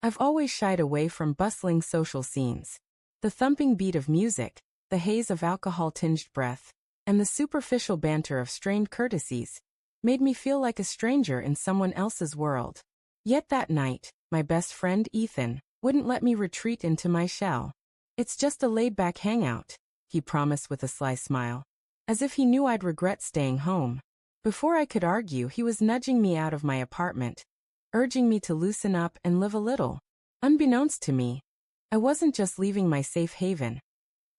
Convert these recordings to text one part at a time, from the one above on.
I've always shied away from bustling social scenes. The thumping beat of music, the haze of alcohol-tinged breath, and the superficial banter of strained courtesies made me feel like a stranger in someone else's world. Yet that night, my best friend Ethan wouldn't let me retreat into my shell. "It's just a laid-back hangout," he promised with a sly smile, as if he knew I'd regret staying home. Before I could argue, he was nudging me out of my apartment, urging me to loosen up and live a little. Unbeknownst to me, I wasn't just leaving my safe haven.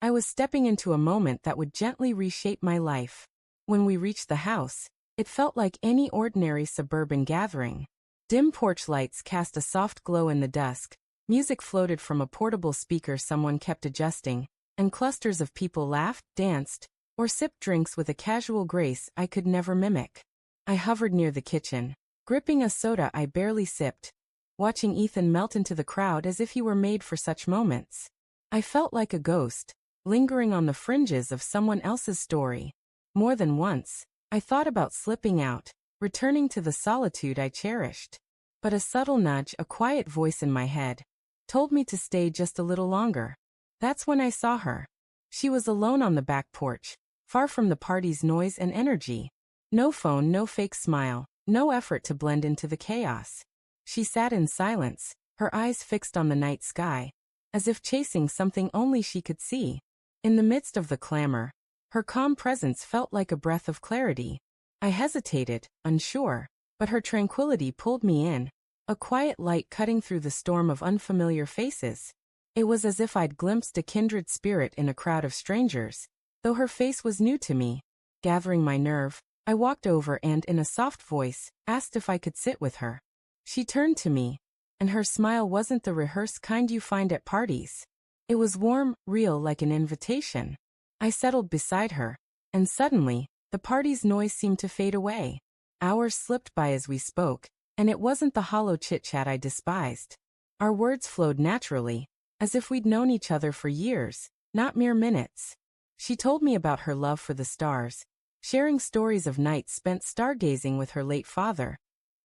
I was stepping into a moment that would gently reshape my life. When we reached the house, it felt like any ordinary suburban gathering. Dim porch lights cast a soft glow in the dusk, music floated from a portable speaker someone kept adjusting, and clusters of people laughed, danced, or sipped drinks with a casual grace I could never mimic. I hovered near the kitchen, gripping a soda I barely sipped, watching Ethan melt into the crowd as if he were made for such moments. I felt like a ghost, lingering on the fringes of someone else's story. More than once, I thought about slipping out, returning to the solitude I cherished. But a subtle nudge, a quiet voice in my head, told me to stay just a little longer. That's when I saw her. She was alone on the back porch, far from the party's noise and energy. No phone, no fake smile, no effort to blend into the chaos. She sat in silence, her eyes fixed on the night sky, as if chasing something only she could see. In the midst of the clamor, her calm presence felt like a breath of clarity. I hesitated, unsure, but her tranquility pulled me in, a quiet light cutting through the storm of unfamiliar faces. It was as if I'd glimpsed a kindred spirit in a crowd of strangers, though her face was new to me. Gathering my nerve, I walked over and, in a soft voice, asked if I could sit with her. She turned to me, and her smile wasn't the rehearsed kind you find at parties. It was warm, real, like an invitation. I settled beside her, and suddenly, the party's noise seemed to fade away. Hours slipped by as we spoke, and it wasn't the hollow chit-chat I despised. Our words flowed naturally, as if we'd known each other for years, not mere minutes. She told me about her love for the stars, sharing stories of nights spent stargazing with her late father,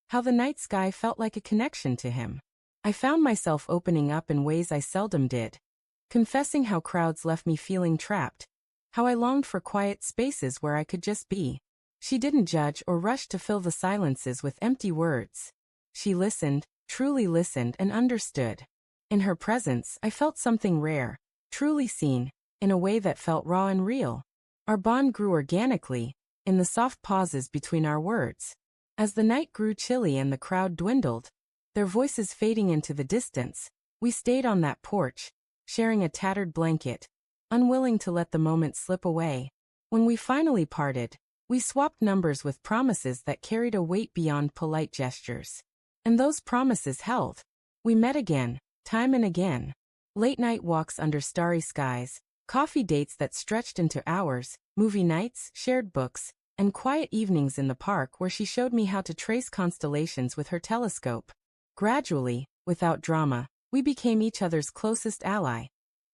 how the night sky felt like a connection to him. I found myself opening up in ways I seldom did, confessing how crowds left me feeling trapped, how I longed for quiet spaces where I could just be. She didn't judge or rush to fill the silences with empty words. She listened, truly listened, and understood. In her presence, I felt something rare, truly seen, in a way that felt raw and real. Our bond grew organically, in the soft pauses between our words. As the night grew chilly and the crowd dwindled, their voices fading into the distance, we stayed on that porch, sharing a tattered blanket, unwilling to let the moment slip away. When we finally parted, we swapped numbers with promises that carried a weight beyond polite gestures. And those promises held. We met again, time and again. Late-night walks under starry skies, coffee dates that stretched into hours, movie nights, shared books, and quiet evenings in the park where she showed me how to trace constellations with her telescope. Gradually, without drama, we became each other's closest ally.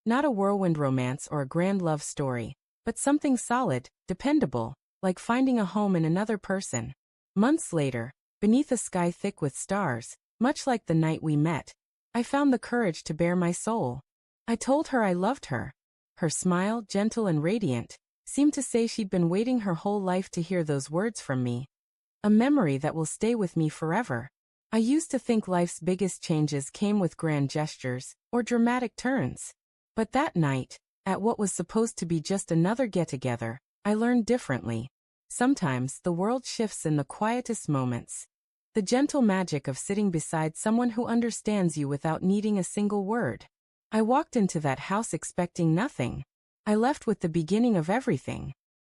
Not a whirlwind romance or a grand love story, but something solid, dependable, like finding a home in another person. Months later, beneath a sky thick with stars, much like the night we met, I found the courage to bare my soul. I told her I loved her. Her smile, gentle and radiant, seemed to say she'd been waiting her whole life to hear those words from me. A memory that will stay with me forever. I used to think life's biggest changes came with grand gestures or dramatic turns. But that night, at what was supposed to be just another get-together, I learned differently. Sometimes the world shifts in the quietest moments. The gentle magic of sitting beside someone who understands you without needing a single word. I walked into that house expecting nothing. I left with the beginning of everything.